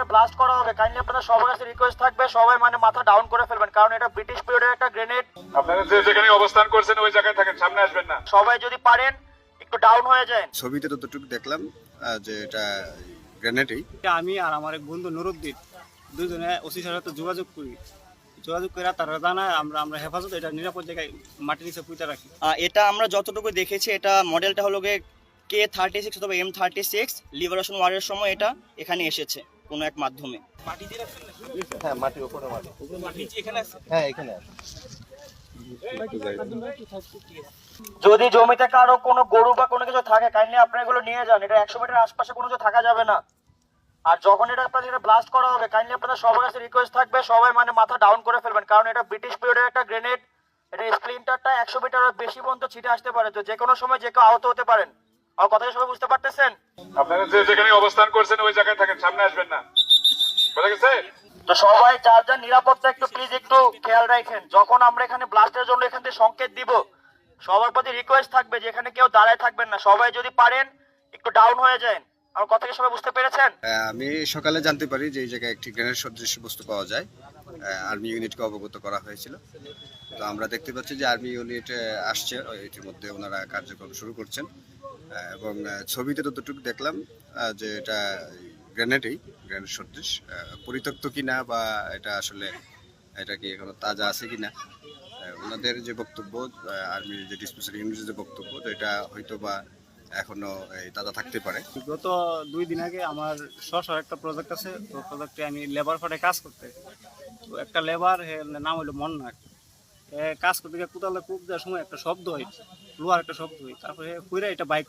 Blast করা হবে। Kindly আপনাদের সবার কাছে রিকোয়েস্ট থাকবে সবাই মাথা ডাউন করে ফেলবেন, কারণ এটা ব্রিটিশ পিরিয়ডের একটা গ্রেনেড। আপনারা যেখানে অবস্থান করছেন ওই জায়গায় থাকেন, সামনে আসবেন না। সবাই যদি পারেন একটু ডাউন হয়ে যায়। ছবিতে যতটুকু দেখলাম যে এটা গ্রেনেডই। আমি আর আমার এক বন্ধু নুরুদ্দিন দুজনে ওসি স্যারের সাথে যোগাযোগ করে তারা জানায় আমরা হেফাজত এটা নিরাপদ জায়গায় মাটির নিচে পুঁতে রাখি। এটা আমরা যতটুকু দেখেছি এটা মডেলটা হলো K36 অথবা M36 লিবারেশন ওয়ারের সময় এটা এখানে এসেছে কোনো এক মাধ্যমে। হ্যাঁ, মাটির উপরে মাটি এখানে আছে। হ্যাঁ, এখানে আছে। যদি জমিতে কারো কোনো গরু বা কোনো কিছু থাকে কাইন্ডলি আপনারা এগুলো নিয়ে যান। এটা 100 মিটার আশপাশে কোনো কিছু থাকা যাবে না। আর যখন এটা আপনাদের ব্লাস্ট করা হবে কাইন্ডলি আপনাদের সবার কাছে রিকোয়েস্ট থাকবে সবাই মাথা ডাউন করে ফেলবেন, কারণ এটা ব্রিটিশ পিরিয়ডের একটা গ্রেনেড। এটা স্প্লিন্টারটা 100 মিটারের বেশি পর্যন্ত ছিটে আসতে পারে, তো যে কোনো সময় যে কেউ আহত হতে পারেন। আমার কথা সবাই বুঝতে পারতেছেন? আপনারা যেখানে অবস্থান করছেন ওই জায়গায় থাকেন, সামনে আসবেন না। বুঝা গেছে? তো সবাই যার যার নিরাপত্তা একটু প্লিজ একটু খেয়াল রাখেন। যখন আমরা এখানে ব্লাস্টের জন্য এখান থেকে সংকেত দিব, সবার প্রতি রিকোয়েস্ট থাকবে যে এখানে কেউ দাঁড়ায় থাকবেন না, সবাই যদি পারেন একটু ডাউন হয়ে যায়। আমার কথা কি সবাই বুঝতে পেরেছেন? আমি সকালে জানতে পারি যে এই জায়গায় একটি গ্রেনেড সদৃশ বস্তু পাওয়া যায়। আর্মি ইউনিটকে অবগত করা হয়েছিল। তো আমরা দেখতে পাচ্ছি যে আর্মি ইউনিট আসছে, ইতিমধ্যে ওনারা কার্যক্রম শুরু করছেন। এবং ছবিতে যতটুকু দেখলাম যে এটা গ্রেনেড সদৃশ। পরিত্যক্ত কিনা বা এটা আসলে এটা কি এখনো তাজা আছে কিনা, ওনাদের যে বক্তব্য, আর্মির যে ডিসপোজাল ইউনিটের যে বক্তব্য, তো এটা হয়তো বা এখনো তাজা থাকতে পারে। গত 2 দিন আগে আমার সরকার একটা প্রজেক্ট আছে, তো প্রজেক্টে আমি লেবার ফাটে কাজ করতে, তো একটা লেবার নাম হলো মন্নাক, কাজ করতে গিয়ে কোদালে কূপ দেওয়ার সময় একটা শব্দ হয়, লোহার একটা শব্দ হয়। তারপরে কুইরা এটা বাই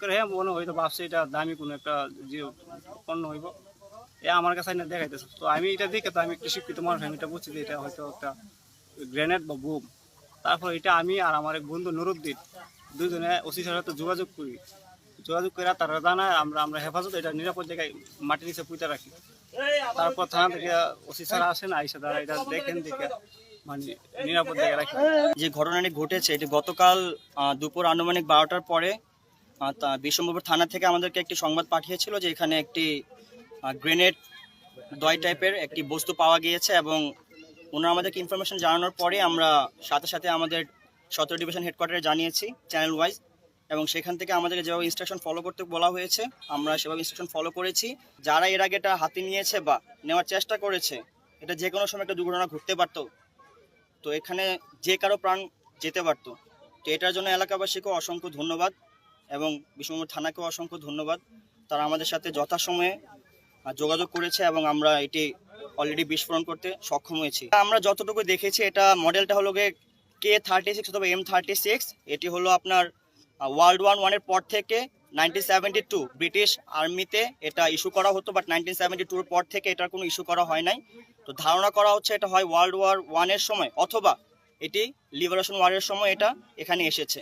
করে মনে হয়তো ভাবছে এটা দামি কোনো একটা যে পণ্য হইব, আমার কাছে না দেখাইতেছে। তো আমি এটা দেখে তো আমি একটু শিক্ষিত মানুষ, আমি এটা বুঝছি যে এটা হয়তো একটা গ্রেনেড বা বুম। তারপর এটা আমি আর আমার এক বন্ধু নুরুদ্দিন দুজনে ওসি স্যারের সাথে যোগাযোগ করে তারা জানায় আমরা হেফাজত এটা নিরাপদ জায়গায় মাটির নিচে পুঁতে রাখি। তারপর থানা থেকে ওসি স্যার আসেন, আইসা তারা এটা দেখে মানে নিরাপদ জায়গায় রাখি। যে ঘটনাটি ঘটেছে এটি গতকাল দুপুর আনুমানিক 12টার পরে বিশ্বম্ভর থানা থেকে আমাদেরকে একটি সংবাদ পাঠিয়েছিল যে এখানে একটি গ্রেনেড দয় টাইপের একটি বস্তু পাওয়া গিয়েছে, এবং ওনারা আমাদেরকে ইনফরমেশন জানানোর পরে আমরা সাথে সাথে আমাদের 17 ডিভিশন হেডকোয়ার্টারে জানিয়েছি চ্যানেল ওয়াইজ, এবং সেখান থেকে আমাদেরকে যেভাবে ইনস্ট্রাকশন ফলো করতে বলা হয়েছে আমরা সেভাবে ইনস্ট্রাকশন ফলো করেছি। যারা এর আগে এটা হাতে নিয়েছে বা নেওয়ার চেষ্টা করেছে, এটা যে কোনো সময় একটা দুর্ঘটনা ঘটতে পারত, তো এখানে যে কারো প্রাণ যেতে পারত। তো এটার জন্য এলাকাবাসীকেও অসংখ্য ধন্যবাদ এবং বিশ্বম্ভর থানাকেও অসংখ্য ধন্যবাদ। তারা আমাদের সাথে যথাসময়ে যোগাযোগ করেছে এবং আমরা এটি অলরেডি বিস্ফোরণ করতে সক্ষম হয়েছি। আমরা যতটুকু দেখেছি এটা মডেলটা হলো K36 অথবা M36। এটি হলো আপনার ওয়ার্ল্ড ওয়ার 1 এর পর থেকে 1972 ব্রিটিশ আর্মিতে এটা ইস্যু করা হতো, বাট 1972 এর পর থেকে এটার কোনো ইস্যু করা হয় নাই। তো ধারণা করা হচ্ছে এটা হয় ওয়ার্ল্ড ওয়ার 1 এর সময় অথবা এটি লিবারেশন ওয়ারের সময় এটা এখানে এসেছে।